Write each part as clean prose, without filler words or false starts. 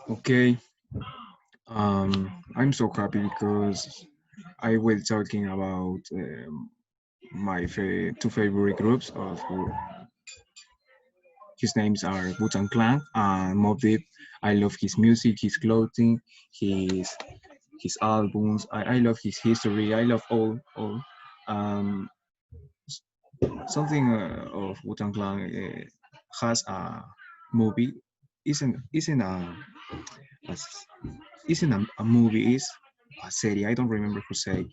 Okay, I'm so happy because I will talking about my two favorite groups of his names are Wu-Tang Clan and Mobb Deep. I love his music, his clothing, his his albums. I love his history. I love all. Um, Something of Wu-Tang Clan has a movie. Isn't a isn't a movie. Is a series. I don't remember who say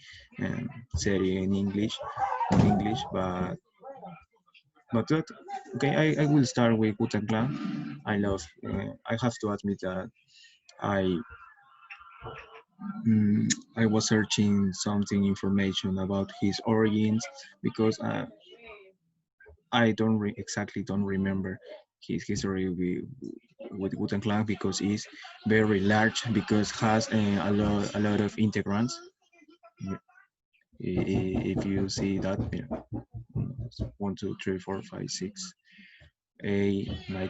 series in English, but that, okay. I will start with Wu-Tang Clan. I love. I have to admit that I mm, I was searching something information about his origins because I exactly don't remember his history with Wu-Tang Clan because it's very large because has a lot of integrants. If you see that, yeah, 1, 2, 3, 4, 5, 6, 8, 9,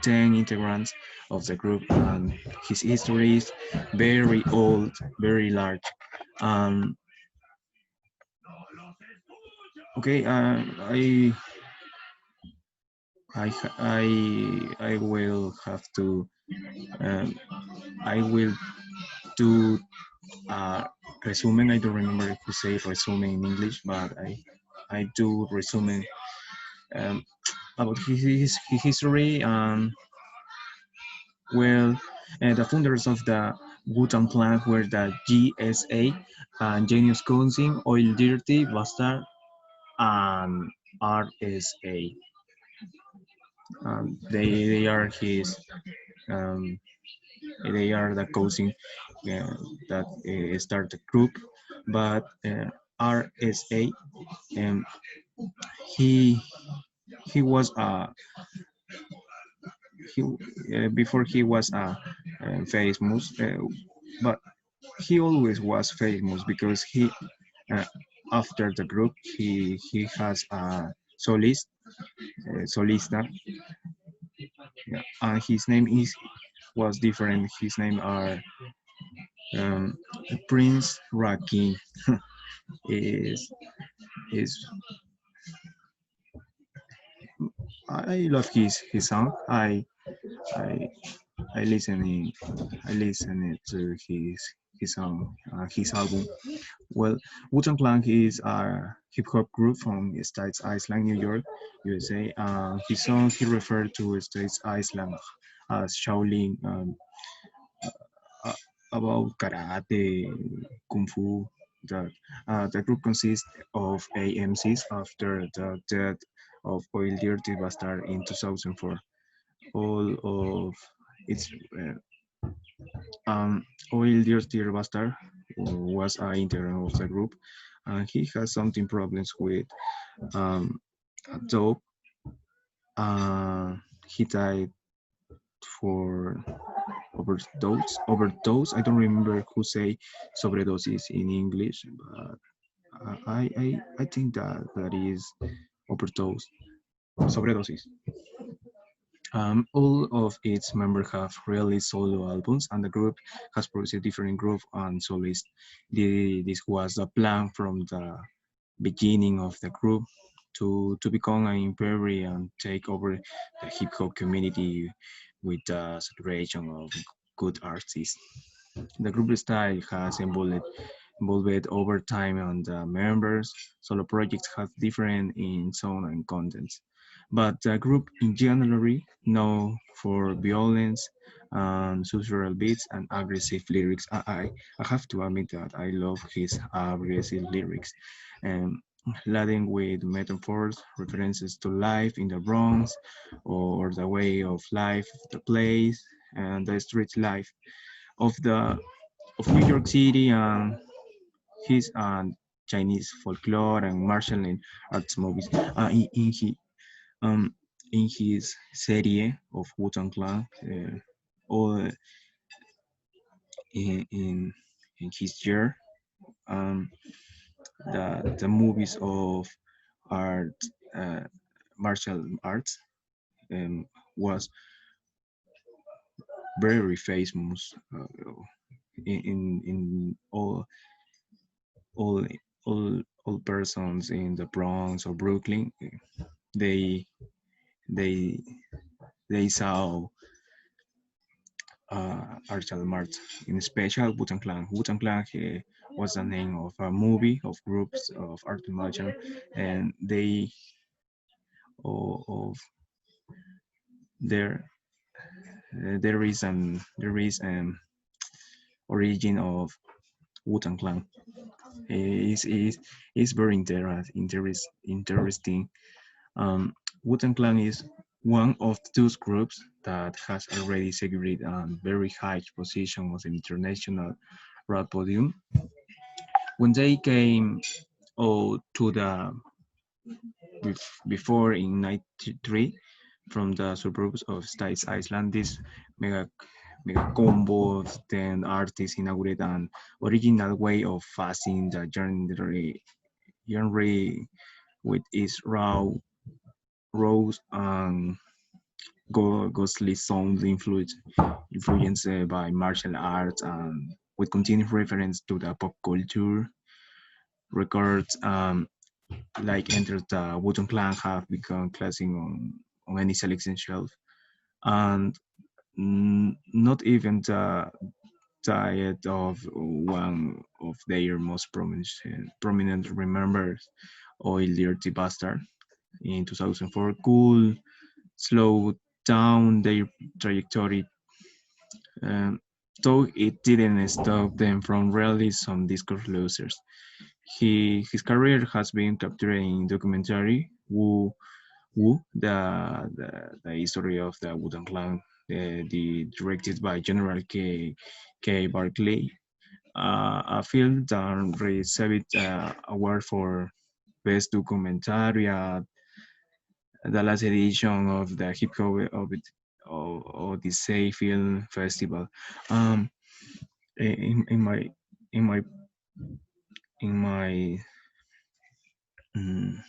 10 integrants of the group, and his history is very old, very large. Um, okay, I I will have to um, I will do resume. I don't remember if we say resume in English, but I do resume um, about his history. Well, the founders of the Wu-Tang Clan were the GSA and Genius Council, Oil Dirty, Bastard, and RSA. They are his um, they are the cousin that start the group, but RSA um, he he was he before he was famous, but he always was famous because he uh, after the group he has a solist solista, yeah, and his name is was different. His name are um, Prince Rakim. is is I love his song. I I listen I listen to his song his album. Well, Wu-Tang Clan is a hip hop group from States Island, New York, USA. His song he referred to States Island as Shaolin, about karate, kung fu. The group consists of AMCs after the death of Oil Dirty Bastard in 2004. All of its Oil Dirty Bastard was an intern of the group, and he has something problems with um, a dog. He died for overdose. I don't remember who say sobredosis in English, but I think that is overdose, sobredosis. All of its members have released solo albums, and the group has produced different group and soloists. This was the plan from the beginning of the group to become an imperium and take over the hip hop community with the celebration of good artists. The group style has evolved over time, and the members' solo projects have different in sound and contents. But the group in general known for violence and social beats and aggressive lyrics. I have to admit that I love his aggressive lyrics. Um, Laden with metaphors, references to life in the Bronx or the way of life, the place, and the street life of the of New York City and his Chinese folklore and martial arts movies. Um, in his series of Wu-Tang Clan, all in in his year, um, the movies of art, uh, martial arts, um, was very famous in all all persons in the Bronx or Brooklyn. They they they saw martial arts, in special Wu-Tang Clan. Wu-Tang Clan was the name of a movie of groups of art and martial, and they of there there is an origin of Wu-Tang Clan. Is very interesting. Wu-Tang Clan is one of those groups that has already secured a very high position on the international rap podium. When they came to the before in '93 from the suburbs of States Island, this mega mega combo of 10 artists inaugurated an original way of fasting the genre with its rose and ghostly sound influenced by martial arts and with continued reference to the pop culture records like Enter the Wu-Tang Clan have become classic on any selection shelf, and not even the diet of one of their most prominent members, Oil Dirty Bastard, in 2004 could slow down their trajectory, um, though it didn't stop them from releasing some discourse losers. His career has been captured in documentary Wu, the history of the Wu-Tang Clan, directed by General K. Barclay, a film that received award for best documentary at the last edition of the Hip Hop of the Say Film Festival. Um, in my in my in my um,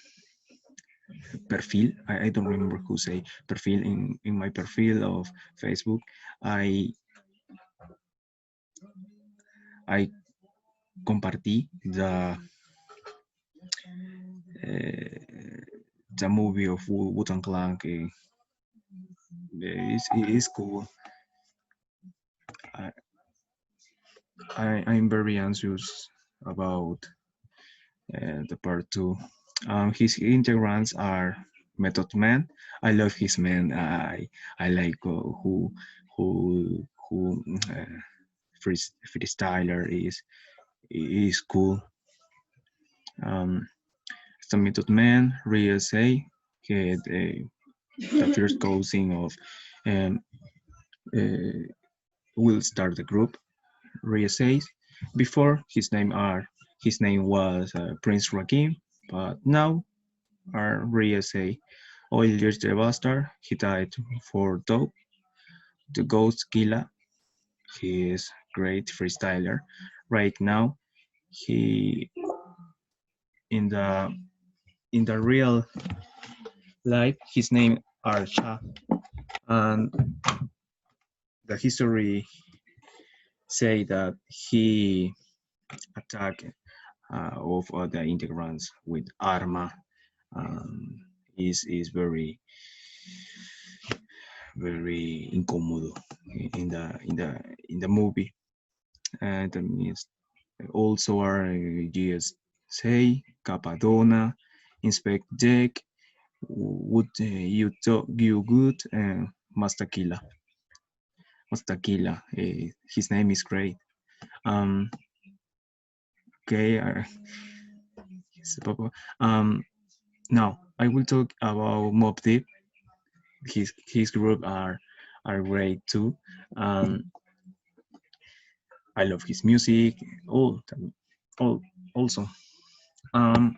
perfil, I don't remember who say perfil in my perfil of Facebook, I I compartí uh, the movie of Wu-Tang Clan. Is cool. I, I'm very anxious about the part two. His integrants are Method Man. I love his man. I like who freestyler is cool. Um, the Method Man, Real Say, he had the first cousin of um, uh, will start the group. Ria says before his name was Prince Rakim, but now are Ria say Oil years the bastard. He died for dope. The Ghost Killer. He is great freestyler. Right now he in the real life his name Archa, and the history say that he attacked of the integrants with arma. Is very incómodo in the movie. And also are GSA, Capadona, Inspect Deck, Would You Talk You Good, and Mastakila. Mastakila. His name is great. Um, okay. Um, now I will talk about Mob Deep. His group are great too. Um, I love his music. All also. Um,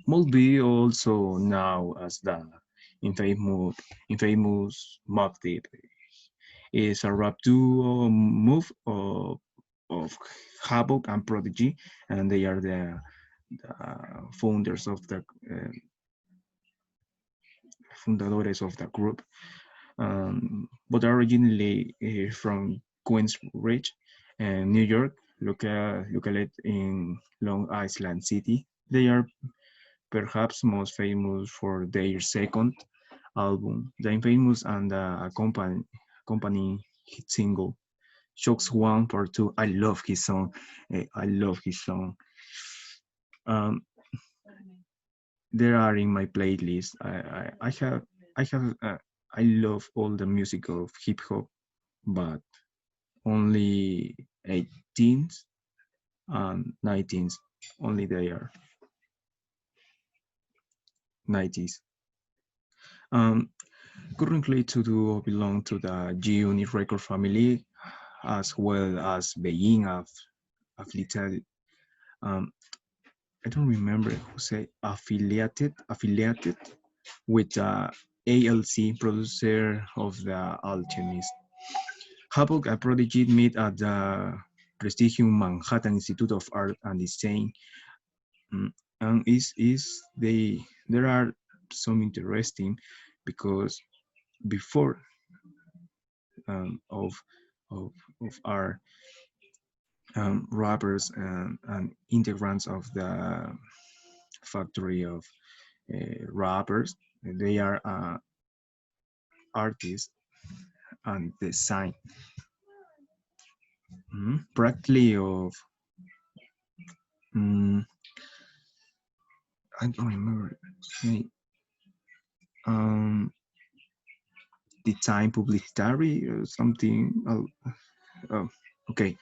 Mulby also now as the infamous Mob Deep is a rap duo move of Havoc and Prodigy, and they are founders of the fundadores of the group, but originally from Queensbridge and New York, located in Long Island City. They are perhaps most famous for their second album, The Infamous, and a company hit single, Shocks 1 Part 2. I love his song. I love his song. Um, they are in my playlist. I have I love all the music of hip hop, but only 18s and 19s. Only they are 90s. Um, Currently, to do belong to the G Unit record family, as well as being affiliated. Um, I don't remember who say affiliated with the ALC producer of the Alchemist. Havoc and Prodigy meet at the prestigious Manhattan Institute of Art and Design. And is they there are some interesting because before um, of of of our rappers and integrants of the factory of rappers, they are artists and design. Practically of um, I don't remember. Say, um, design publicitary or something. Oh, okay.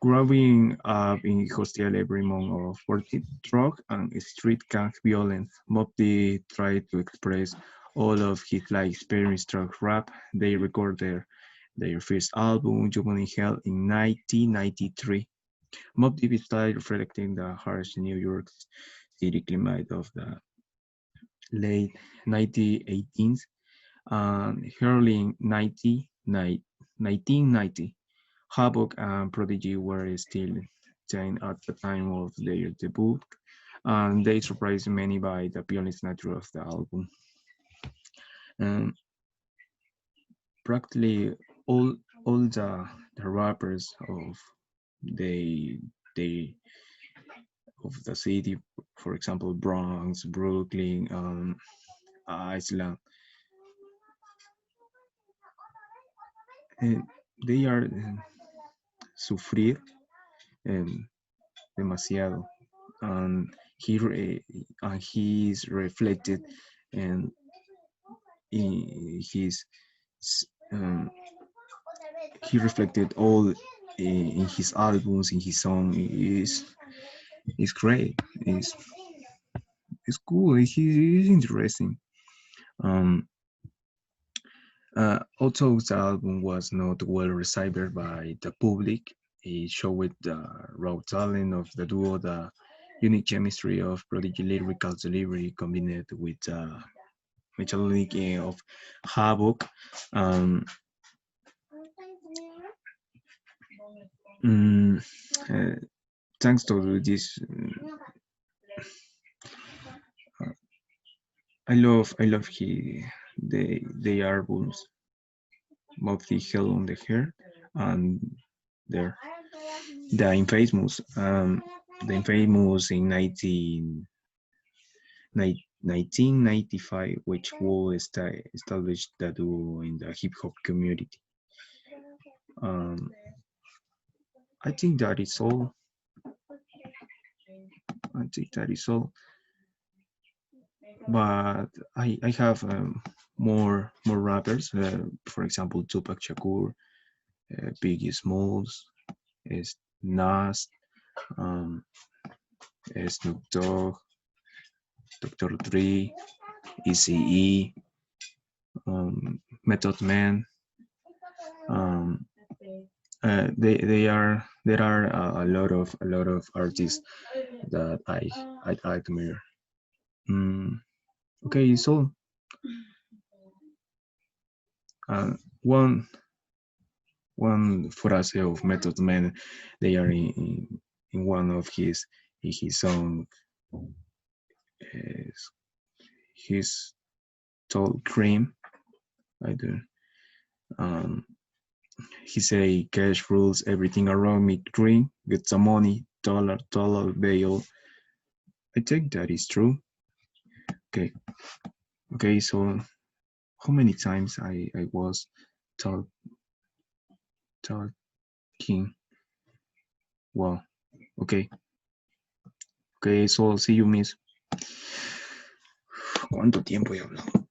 Growing up in hostile environment of forty drug and street gang violence, Mob Deep tried to express all of his life experience through rap. They recorded their first album, Juvenile Hell, in 1993. Mob Deep style reflecting the harsh New York City climate of the late 1918s and early 1990. Havoc and Prodigy were still teen at the time of their debut, and they surprised many by the violent nature of the album. And practically all the rappers of they they of the city, for example, Bronx, Brooklyn, Iceland, and they are sufrir demasiado, and he is reflected in, his um, he reflected all in his albums, in his song. Is great. It's cool. It's interesting. Um, Although the album was not well received by the public, it showed the raw talent of the duo, the unique chemistry of Prodigy lyrical delivery combined with melodic of Havoc. Um, mm, uh, Thanks to this, I love the albums, mostly Hell on the Hair and there the Infamous in 1995, which will establish the duo in the hip hop community. Um, I think that is all. I think that is all. But I have more rappers. For example, Tupac Shakur, Biggie Smalls, is Nas, um, Snoop Dogg, Dr. Dre, Eazy-E, Method Man. Um, they are there are a lot of artists that I admire. Mm, okay, so uh, one one phrase of Method Man, they are in one of his songs. His tall cream. I do. Um, he say cash rules everything around me. Green, get some money, dollar bill. I think that is true. Okay, okay. So how many times I was talk, talking? Wow. Okay, okay. So see you, miss. ¿Cuánto tiempo he hablado?